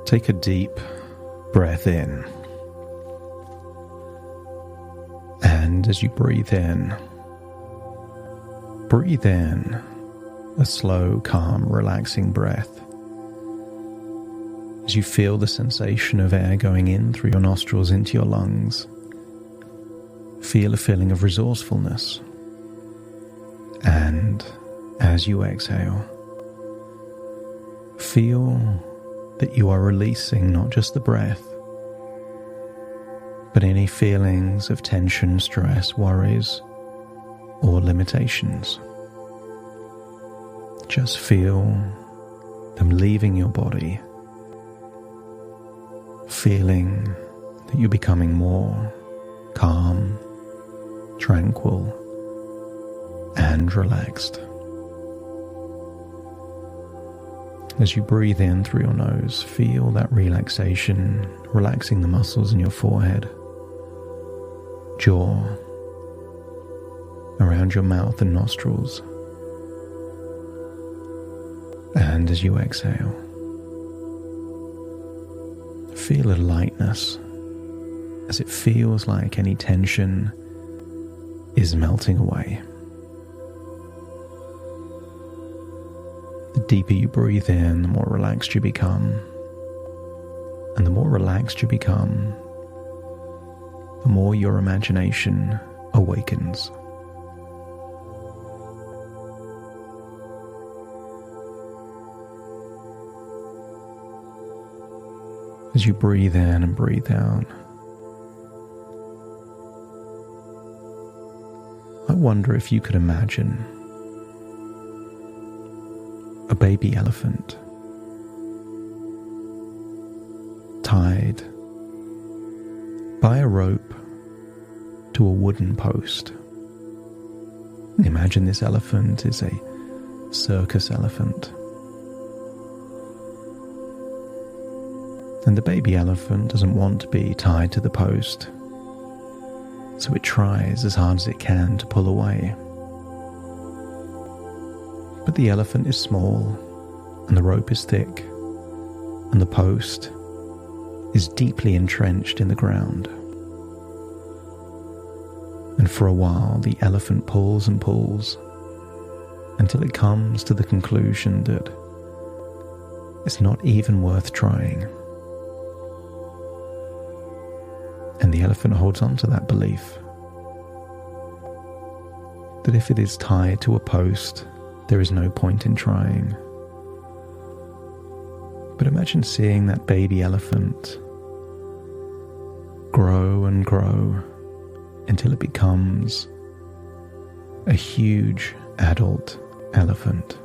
Take a deep breath in. And as you breathe in a slow, calm, relaxing breath. As you feel the sensation of air going in through your nostrils into your lungs, feel a feeling of resourcefulness. And as you exhale, feel that you are releasing not just the breath, but any feelings of tension, stress, worries, or limitations. Just feel them leaving your body, feeling that you're becoming more calm, tranquil, and relaxed. As you breathe in through your nose, feel that relaxation, relaxing the muscles in your forehead, jaw, around your mouth and nostrils. And as you exhale, feel a lightness as it feels like any tension is melting away. The deeper you breathe in, the more relaxed you become. And the more relaxed you become, the more your imagination awakens. As you breathe in and breathe out, I wonder if you could imagine a baby elephant tied by a rope to a wooden post. Imagine this elephant is a circus elephant. And the baby elephant doesn't want to be tied to the post, so it tries as hard as it can to pull away. But the elephant is small, and the rope is thick, and the post is deeply entrenched in the ground. And for a while, the elephant pulls and pulls until it comes to the conclusion that it's not even worth trying. And the elephant holds on to that belief that if it is tied to a post, there is no point in trying. But imagine seeing that baby elephant grow and grow until it becomes a huge adult elephant.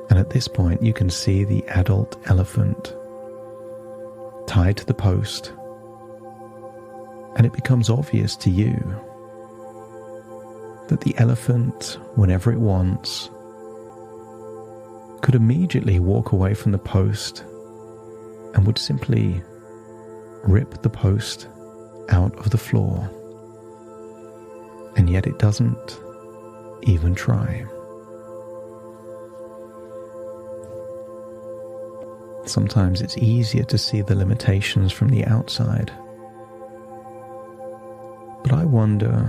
And at this point, you can see the adult elephant tied to the post, and it becomes obvious to you that the elephant, whenever it wants, could immediately walk away from the post and would simply rip the post out of the floor. And yet it doesn't even try. Sometimes it's easier to see the limitations from the outside. But I wonder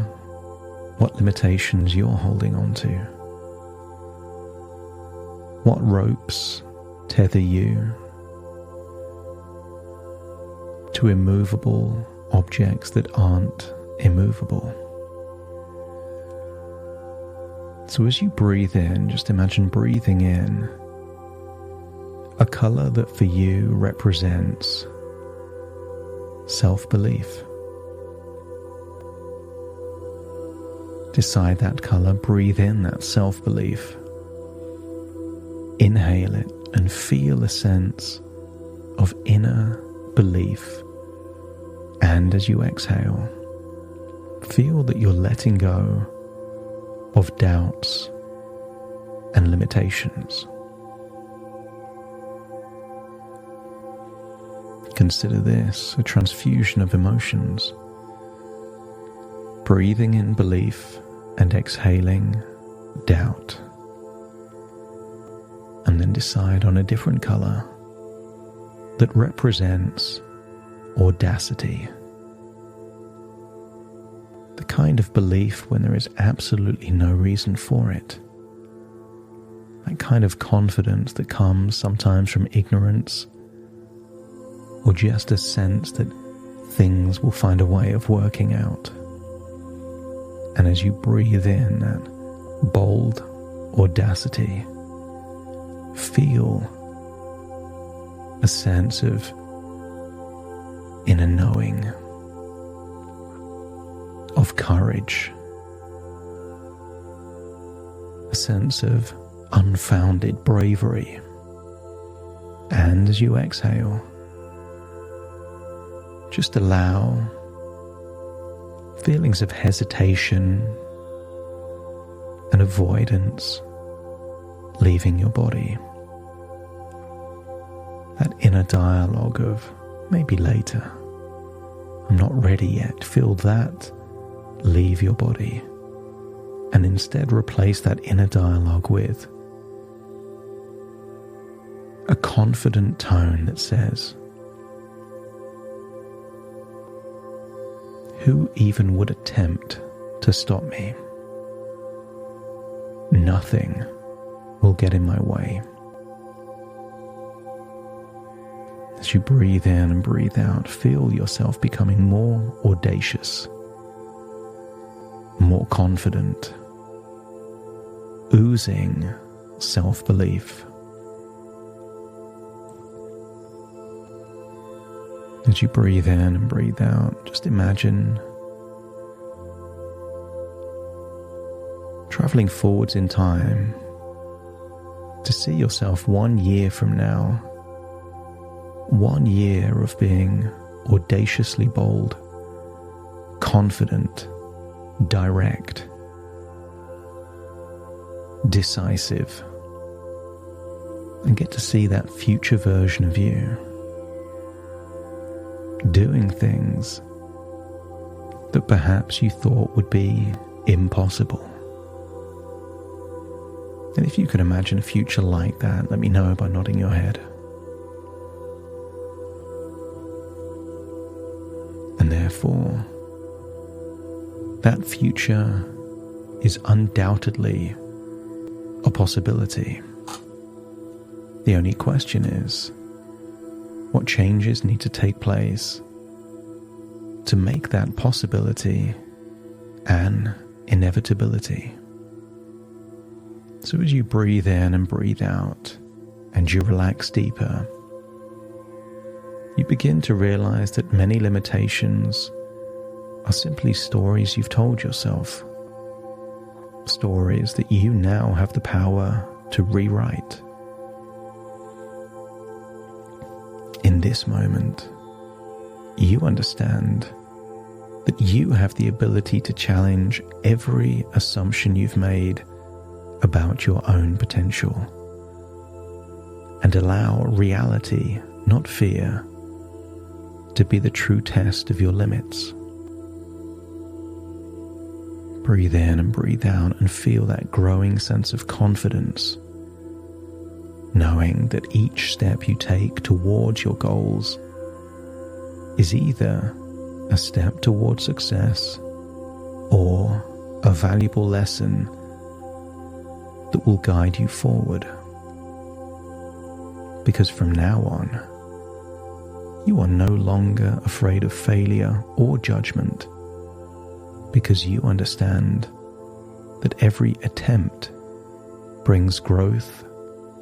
what limitations you're holding on to. What ropes tether you to immovable objects that aren't immovable? So as you breathe in, just imagine breathing in a color that for you represents self-belief. Decide that color, breathe in that self-belief. Inhale it and feel a sense of inner belief. And as you exhale, feel that you're letting go of doubts and limitations. Consider this a transfusion of emotions. Breathing in belief and exhaling doubt. And then then decide on a different color that represents audacity. The kind of belief when there is absolutely no reason for it. That kind of confidence that comes sometimes from ignorance, or just a sense that things will find a way of working out. And as you breathe in that bold audacity, feel a sense of inner knowing, of courage, a sense of unfounded bravery. And as you exhale, just allow feelings of hesitation and avoidance leaving your body. That inner dialogue of maybe later, I'm not ready yet, feel that leave your body, and instead replace that inner dialogue with a confident tone that says, who even would attempt to stop me? Nothing will get in my way. As you breathe in and breathe out, feel yourself becoming more audacious, more confident, oozing self-belief. As you breathe in and breathe out, just imagine traveling forwards in time to see yourself 1 year from now. 1 year of being audaciously bold, confident, direct, decisive, and get to see that future version of you doing things that perhaps you thought would be impossible. And if you could imagine a future like that, let me know by nodding your head. And therefore, that future is undoubtedly a possibility. The only question is, what changes need to take place to make that possibility an inevitability? So as you breathe in and breathe out, and you relax deeper, you begin to realize that many limitations are simply stories you've told yourself. Stories that you now have the power to rewrite. In this moment, you understand that you have the ability to challenge every assumption you've made about your own potential and allow reality, not fear, to be the true test of your limits. Breathe in and breathe out and feel that growing sense of confidence, knowing that each step you take towards your goals is either a step towards success or a valuable lesson that will guide you forward. Because from now on, you are no longer afraid of failure or judgment, because you understand that every attempt brings growth,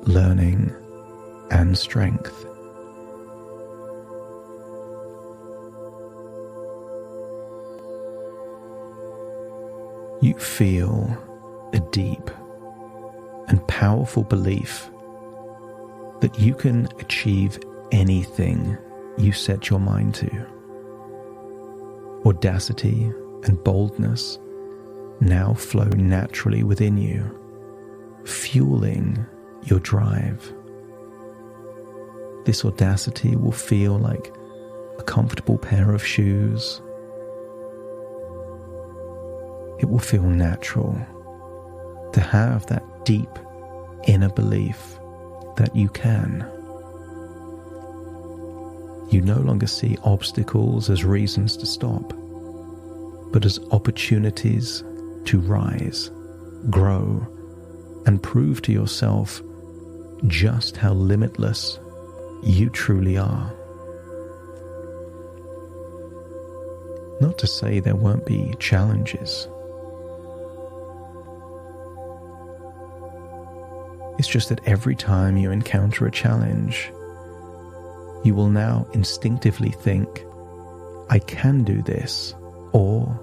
learning, and strength. You feel a deep and powerful belief that you can achieve anything you set your mind to. Audacity and boldness now flow naturally within you, fueling your drive. This audacity will feel like a comfortable pair of shoes. It will feel natural to have that deep inner belief that you can. You no longer see obstacles as reasons to stop, but as opportunities to rise, grow, and prove to yourself just how limitless you truly are. Not to say there won't be challenges. It's just that every time you encounter a challenge, you will now instinctively think, I can do this, or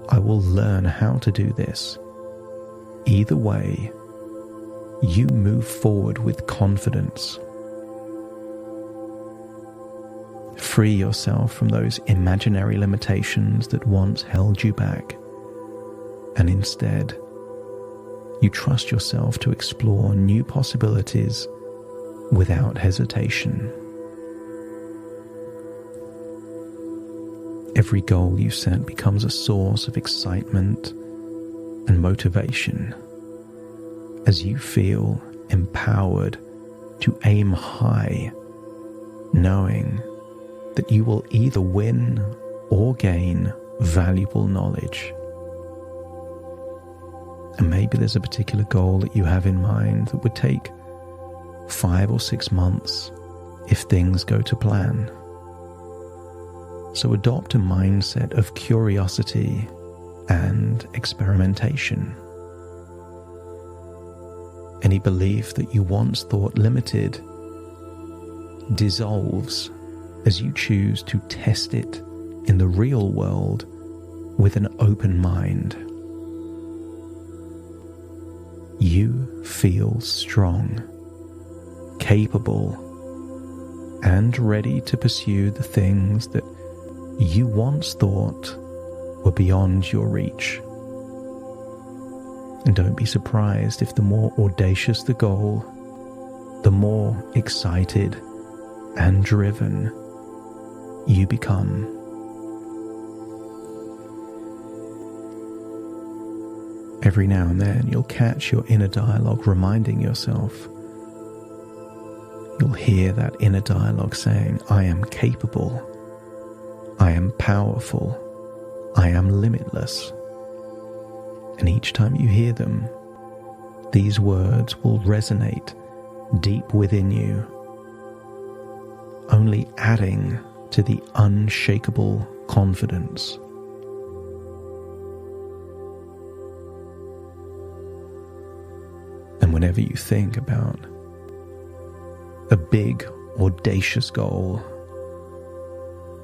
I will learn how to do this. Either way, you move forward with confidence. Free yourself from those imaginary limitations that once held you back, and instead, you trust yourself to explore new possibilities without hesitation. Every goal you set becomes a source of excitement and motivation as you feel empowered to aim high, knowing that you will either win or gain valuable knowledge. And maybe there's a particular goal that you have in mind that would take 5 or 6 months if things go to plan. So adopt a mindset of curiosity and experimentation. Any belief that you once thought limited dissolves as you choose to test it in the real world with an open mind. You feel strong, capable, and ready to pursue the things that you once thought were beyond your reach. And don't be surprised if the more audacious the goal, the more excited and driven you become. Every now and then you'll catch your inner dialogue reminding yourself. You'll hear that inner dialogue saying, I am capable, I am powerful, I am limitless. And each time you hear them, these words will resonate deep within you, only adding to the unshakable confidence. And whenever you think about a big, audacious goal,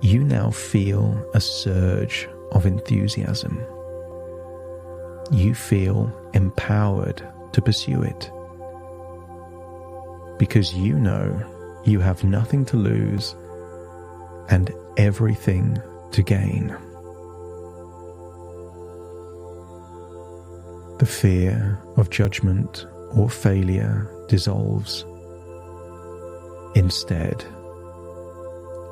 you now feel a surge of enthusiasm. You feel empowered to pursue it because you know you have nothing to lose and everything to gain. The fear of judgment or failure dissolves. Instead,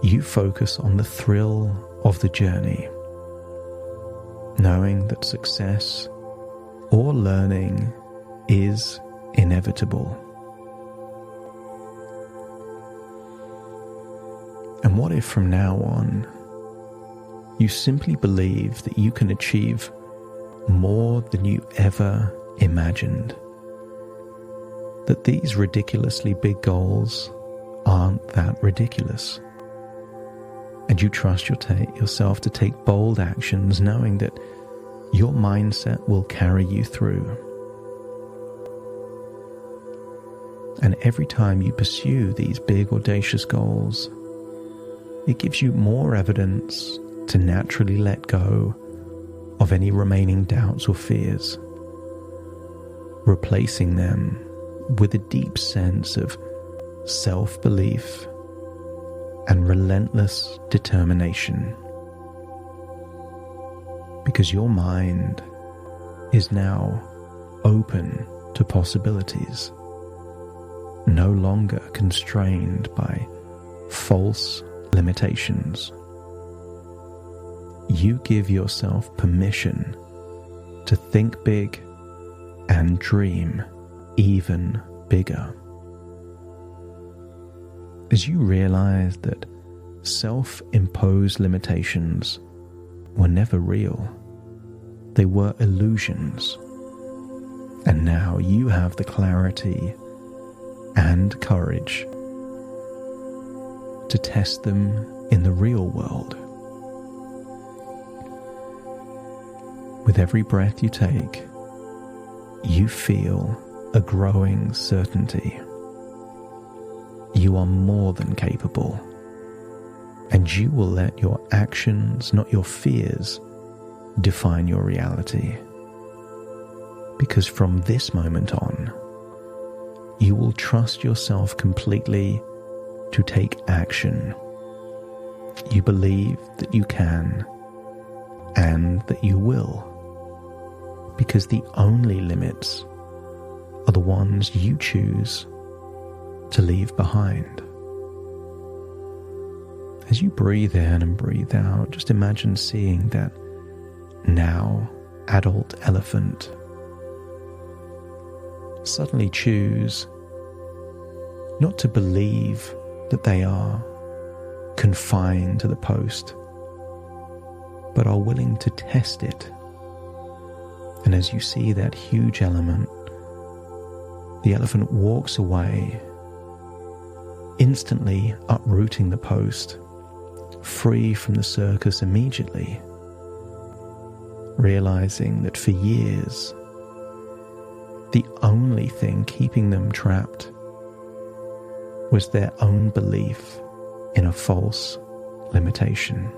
you focus on the thrill of the journey, knowing that success or learning is inevitable. And what if from now on, you simply believe that you can achieve more than you ever imagined? That these ridiculously big goals aren't that ridiculous. And you trust yourself to take bold actions, knowing that your mindset will carry you through. And every time you pursue these big, audacious goals, it gives you more evidence to naturally let go of any remaining doubts or fears, replacing them with a deep sense of self-belief and relentless determination. Because your mind is now open to possibilities, no longer constrained by false limitations. You give yourself permission to think big and dream even bigger. as you realize that self-imposed limitations were never real. They were illusions. And now you have the clarity and courage to test them in the real world. With every breath you take, you feel a growing certainty. You are more than capable, and you will let your actions, not your fears, define your reality. Because from this moment on, you will trust yourself completely to take action. You believe that you can and that you will, because the only limits are the ones you choose to leave behind. As you breathe in and breathe out, just imagine seeing that now adult elephant suddenly choose not to believe that they are confined to the post, but are willing to test it. And as you see that huge element, the elephant walks away, instantly uprooting the post, free from the circus immediately, realizing that for years, the only thing keeping them trapped was their own belief in a false limitation.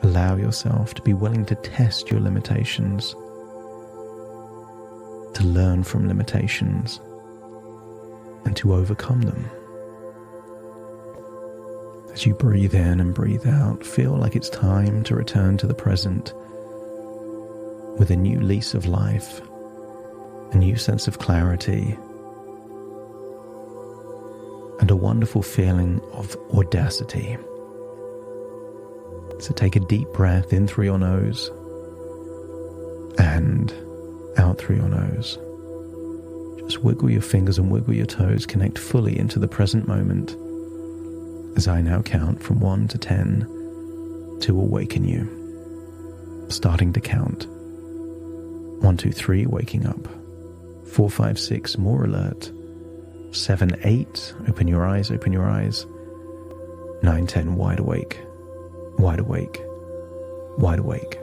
Allow yourself to be willing to test your limitations, to learn from limitations, and to overcome them. As you breathe in and breathe out, feel like it's time to return to the present with a new lease of life, a new sense of clarity, and a wonderful feeling of audacity. So take a deep breath in through your nose and out through your nose. Just wiggle your fingers and wiggle your toes, connect fully into the present moment as I now count from 1 to 10 to awaken you. Starting to count. 1, 2, 3, waking up. 4, 5, 6, more alert. 7, 8, open your eyes, open your eyes. 9, 10, wide awake, wide awake, wide awake.